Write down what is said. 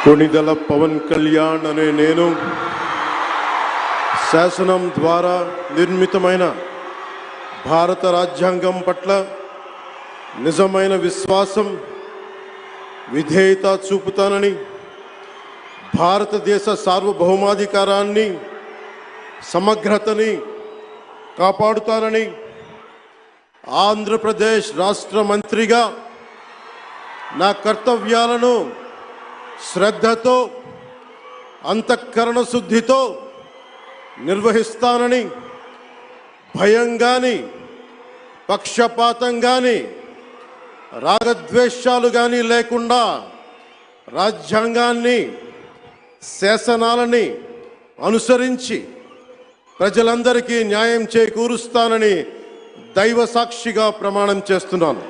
కొణిదెల పవన్ కళ్యాణ్ అనే నేను శాసనం ద్వారా నిర్మితమైన భారత రాజ్యాంగం పట్ల నిజమైన విశ్వాసం విధేయత చూపుతానని, భారతదేశ సార్వభౌమాధికారాన్ని సమగ్రతని కాపాడుతానని, ఆంధ్రప్రదేశ్ రాష్ట్ర మంత్రిగా నా కర్తవ్యాలను శ్రద్ధతో అంతఃకరణ శుద్ధితో నిర్వహిస్తానని, భయం కానీ పక్షపాతం కానీ రాగద్వేషాలు కానీ లేకుండా రాజ్యాంగాన్ని శాసనాలని అనుసరించి ప్రజలందరికీ న్యాయం చేకూరుస్తానని దైవ సాక్షిగా ప్రమాణం చేస్తున్నాను.